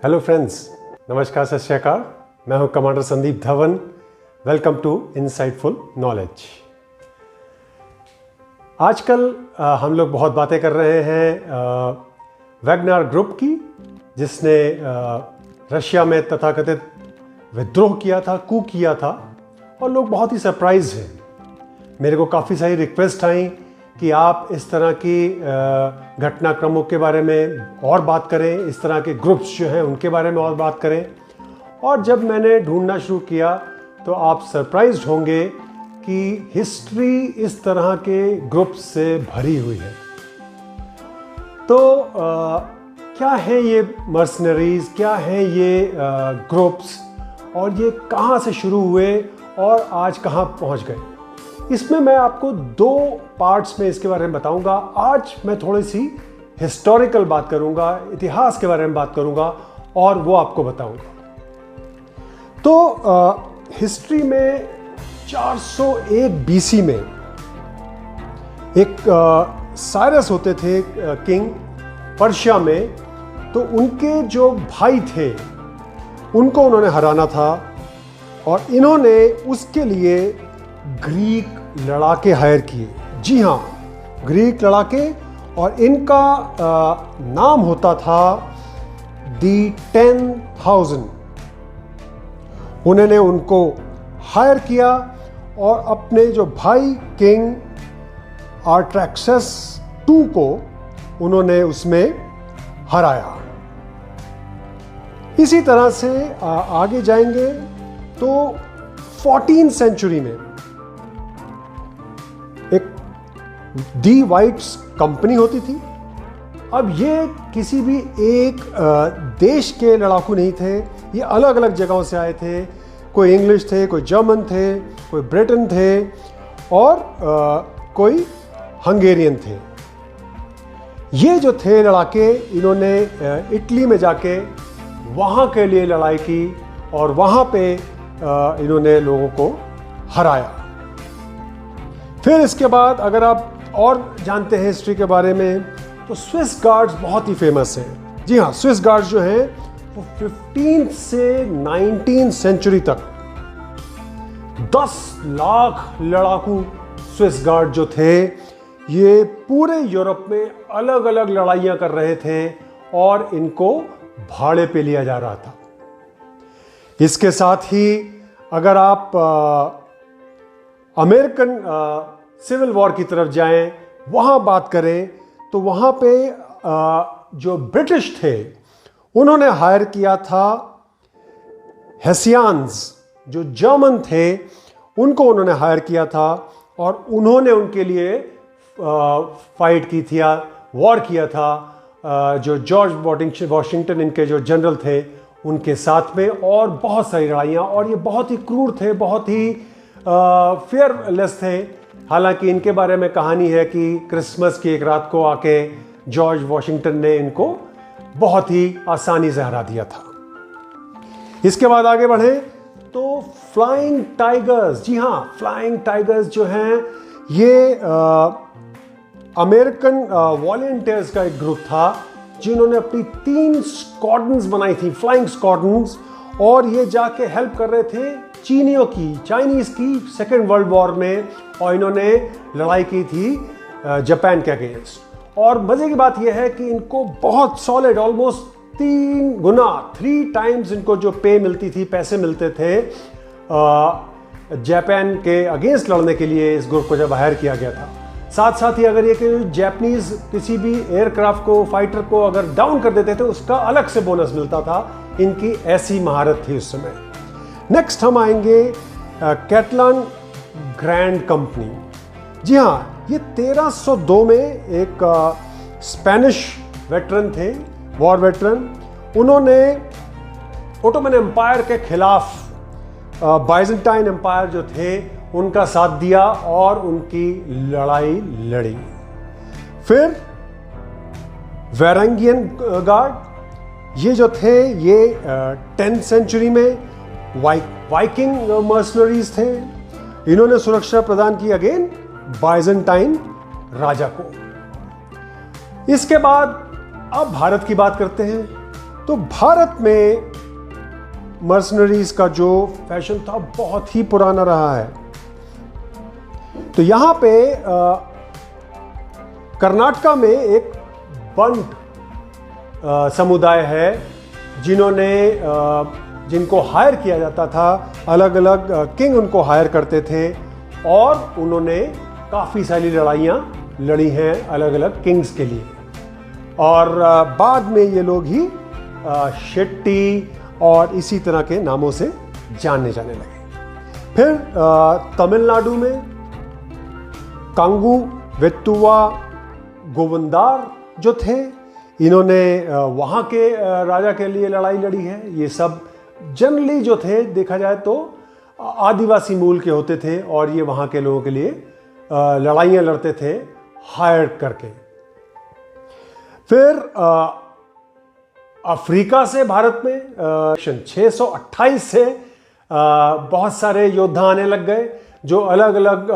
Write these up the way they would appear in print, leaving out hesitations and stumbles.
Hello friends, नमस्कार, सत श्री अकाल। मैं हूं commander Sandeep Dhawan. Welcome to insightful knowledge. आजकल हम लोग बहुत बातें कर रहे हैं वैगनर ग्रुप की, जिसने रशिया में तथाकथित विद्रोह किया था, कू किया था, और लोग बहुत ही सरप्राइज हैं। मेरे को काफ़ी सारी रिक्वेस्ट आई कि आप इस तरह की घटनाक्रमों के बारे में और बात करें, इस तरह के ग्रुप्स जो हैं उनके बारे में और बात करें। और जब मैंने ढूंढना शुरू किया तो आप सरप्राइज्ड होंगे कि हिस्ट्री इस तरह के ग्रुप्स से भरी हुई है। तो क्या है ये मर्सनरीज, क्या है ये ग्रुप्स, और ये कहाँ से शुरू हुए और आज कहाँ पहुँच गए। इसमें मैं आपको दो पार्ट्स में इसके बारे में बताऊंगा। आज मैं थोड़ी सी हिस्टोरिकल बात करूंगा, इतिहास के बारे में बात करूंगा और वो आपको बताऊंगा। तो हिस्ट्री में 401 बीसी में एक साइरस होते थे किंग पर्शिया में। तो उनके जो भाई थे उनको उन्होंने हराना था, और इन्होंने उसके लिए ग्रीक लड़ाके हायर किए। जी हाँ, ग्रीक लड़ाके, और इनका नाम होता था दी 10,000। उन्होंने उनको हायर किया और अपने जो भाई किंग आर्टैक्सस II को उन्होंने उसमें हराया। इसी तरह से आगे जाएंगे तो 14th सेंचुरी में एक दी वाइट्स कंपनी होती थी। अब ये किसी भी एक देश के लड़ाकू नहीं थे, ये अलग अलग जगहों से आए थे। कोई इंग्लिश थे, कोई जर्मन थे, कोई ब्रिटेन थे, और कोई हंगेरियन थे। ये जो थे लड़ाके, इन्होंने इटली में जाके वहाँ के लिए लड़ाई की और वहाँ पे इन्होंने लोगों को हराया। फिर इसके बाद अगर आप और जानते हैं हिस्ट्री के बारे में, तो स्विस गार्ड्स बहुत ही फेमस हैं। जी हाँ, स्विस गार्ड्स जो हैं वो 15th से 19th सेंचुरी तक 10 लाख लड़ाकू स्विस गार्ड जो थे, ये पूरे यूरोप में अलग अलग लड़ाइयाँ कर रहे थे और इनको भाड़े पे लिया जा रहा था। इसके साथ ही अगर आप अमेरिकन सिविल वॉर की तरफ जाएं, वहाँ बात करें, तो वहाँ पे जो ब्रिटिश थे उन्होंने हायर किया था हेसियंस। जो जर्मन थे उनको उन्होंने हायर किया था, और उन्होंने उनके लिए फाइट की थी, वॉर किया था। जो जॉर्ज वॉशिंगटन इनके जो जनरल थे उनके साथ में, और बहुत सारी लड़ाइयाँ, और ये बहुत ही क्रूर थे, बहुत ही फेयरलेस थे। हालांकि इनके बारे में कहानी है कि क्रिसमस की एक रात को आके जॉर्ज वॉशिंगटन ने इनको बहुत ही आसानी से हरा दिया था। इसके बाद आगे बढ़े तो फ्लाइंग टाइगर्स। जी हाँ, फ्लाइंग टाइगर्स जो हैं ये अमेरिकन वॉलंटियर्स का एक ग्रुप था, जिन्होंने अपनी 3 स्क्वाड्रन्स बनाई थी, फ्लाइंग स्क्वाड्रन्स, और ये जाके हेल्प कर रहे थे चाइनीज की सेकेंड वर्ल्ड वॉर में, और इन्होंने लड़ाई की थी जापान के अगेंस्ट। और मजे की बात यह है कि इनको बहुत सॉलिड, ऑलमोस्ट 3 टाइम्स इनको जो पे मिलती थी, पैसे मिलते थे जापान के अगेंस्ट लड़ने के लिए इस ग्रुप को जब हायर किया गया था। साथ साथ ही अगर ये कि जापानीज किसी भी एयरक्राफ्ट को, फाइटर को अगर डाउन कर देते थे, उसका अलग से बोनस मिलता था। इनकी ऐसी महारत थी उस समय। नेक्स्ट हम आएंगे कैटलान ग्रैंड कंपनी। जी हाँ, ये 1302 में एक स्पेनिश वेटरन थे, वॉर वेटरन। उन्होंने ओटोमन एम्पायर के खिलाफ बाइजेंटाइन एम्पायर जो थे उनका साथ दिया और उनकी लड़ाई लड़ी। फिर वैरंगियन गार्ड, ये जो थे ये 10th सेंचुरी में वाइकिंग मर्सनरीज थे। इन्होंने सुरक्षा प्रदान की अगेन बाइजेंटाइन राजा को। इसके बाद अब भारत की बात करते हैं तो भारत में मर्सनरीज का जो फैशन था बहुत ही पुराना रहा है। तो यहाँ पे कर्नाटका में एक बंट समुदाय है जिनको हायर किया जाता था। अलग अलग किंग उनको हायर करते थे और उन्होंने काफ़ी सारी लड़ाइयाँ लड़ी हैं अलग अलग किंग्स के लिए। और बाद में ये लोग ही शेट्टी और इसी तरह के नामों से जाने लगे। फिर तमिलनाडु में कांगू, वेत्तुवा, गोवंदार जो थे, इन्होंने वहाँ के राजा के लिए लड़ाई लड़ी है। ये सब जनरली जो थे देखा जाए तो आदिवासी मूल के होते थे और ये वहाँ के लोगों के लिए लड़ाइयाँ लड़ते थे हायर करके। फिर अफ्रीका से भारत में 628 से बहुत सारे योद्धा आने लग गए जो अलग अलग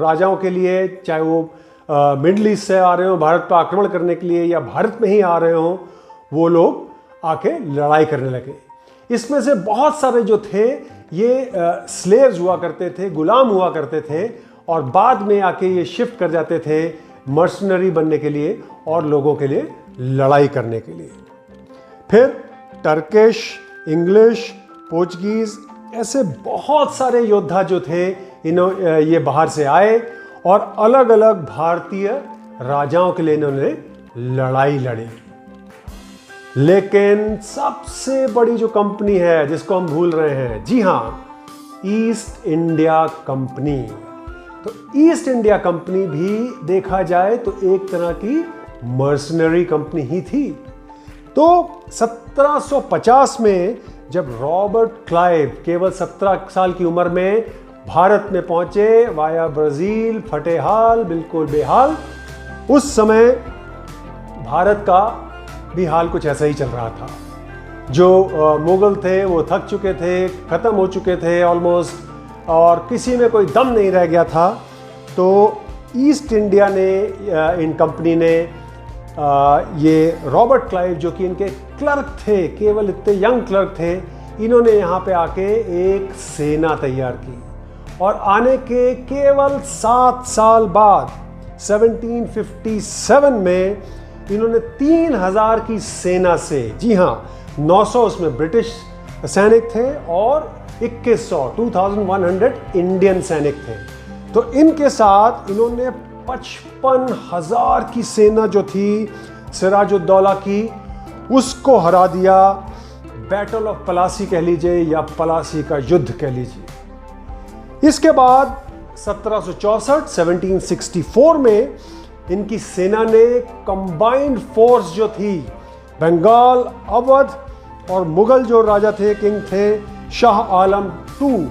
राजाओं के लिए, चाहे वो मिडल ईस्ट से आ रहे हो भारत पर आक्रमण करने के लिए या भारत में ही आ रहे हो, वो लोग आके लड़ाई करने लगे। इसमें से बहुत सारे जो थे ये स्लेव्स हुआ करते थे, गुलाम हुआ करते थे और बाद में आके ये शिफ्ट कर जाते थे मर्सनरी बनने के लिए और लोगों के लिए लड़ाई करने के लिए। फिर टर्किश, इंग्लिश, पोर्चुगीज, ऐसे बहुत सारे योद्धा जो थे ये बाहर से आए और अलग अलग भारतीय राजाओं के लिए इन्होंने लड़ाई लड़ी। लेकिन सबसे बड़ी जो कंपनी है जिसको हम भूल रहे हैं, जी हाँ, ईस्ट इंडिया कंपनी। तो ईस्ट इंडिया कंपनी भी देखा जाए तो एक तरह की मर्सनरी कंपनी ही थी। तो 1750 में जब रॉबर्ट क्लाइव केवल 17 साल की उम्र में भारत में पहुंचे वाया ब्राजील, फतेहाल, बिल्कुल बेहाल, उस समय भारत का भी हाल कुछ ऐसा ही चल रहा था। जो मुगल थे वो थक चुके थे, ख़त्म हो चुके थे ऑलमोस्ट, और किसी में कोई दम नहीं रह गया था। तो ईस्ट इंडिया ने, इन कंपनी ने ये रॉबर्ट क्लाइव जो कि इनके क्लर्क थे, केवल इतने यंग क्लर्क थे, इन्होंने यहाँ पे आके एक सेना तैयार की और आने के केवल 7 साल बाद 1757 में इन्होंने 3000 की सेना से, जी हाँ, 900 उसमें ब्रिटिश सैनिक थे और 2100 इंडियन सैनिक थे। तो इनके साथ इन्होंने 55,000 की सेना जो थी सिराजुद्दौला की, उसको हरा दिया। बैटल ऑफ पलासी कह लीजिए या पलासी का युद्ध कह लीजिए। इसके बाद 1764 में इनकी सेना ने कंबाइंड फोर्स जो थी, बंगाल, अवध और मुगल जो राजा थे, किंग थे, शाह आलम II,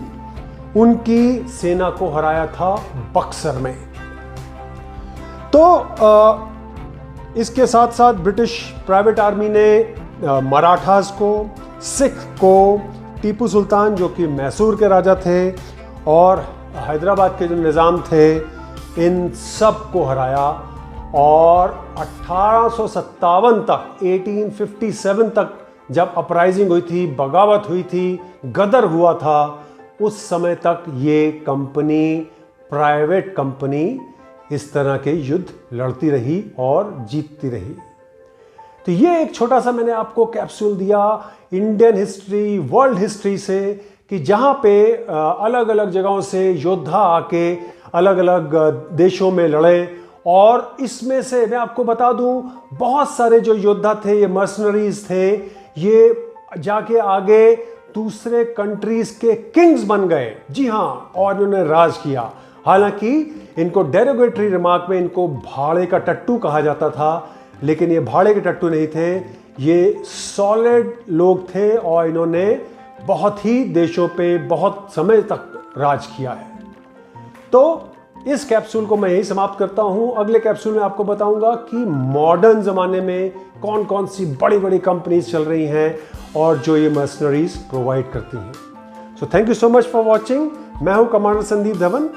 उनकी सेना को हराया था बक्सर में। तो इसके साथ साथ ब्रिटिश प्राइवेट आर्मी ने मराठास को, सिख को, टीपू सुल्तान जो कि मैसूर के राजा थे और हैदराबाद के जो निज़ाम थे, इन सब को हराया। और 1857 तक, 1857 तक जब अपराइजिंग हुई थी, बगावत हुई थी, गदर हुआ था, उस समय तक ये कंपनी, प्राइवेट कंपनी, इस तरह के युद्ध लड़ती रही और जीतती रही। तो ये एक छोटा सा मैंने आपको कैप्सूल दिया इंडियन हिस्ट्री, वर्ल्ड हिस्ट्री से, कि जहाँ पे अलग अलग जगहों से योद्धा आके अलग अलग देशों में लड़े। और इसमें से मैं आपको बता दूं, बहुत सारे जो योद्धा थे, ये मर्सनरीज थे, ये जाके आगे दूसरे कंट्रीज के किंग्स बन गए, जी हाँ, और इन्होंने राज किया। हालांकि इनको डेरोगेटरी रिमार्क में इनको भाड़े का टट्टू कहा जाता था, लेकिन ये भाड़े के टट्टू नहीं थे, ये सॉलिड लोग थे और इन्होंने बहुत ही देशों पे बहुत समय तक राज किया है। तो इस कैप्सूल को मैं यही समाप्त करता हूं। अगले कैप्सूल में आपको बताऊंगा कि मॉडर्न ज़माने में कौन कौन सी बड़ी बड़ी कंपनीज चल रही हैं और जो ये मर्सनरीज प्रोवाइड करती हैं। So thank you so much for watching. मैं हूं कमांडर संदीप धवन।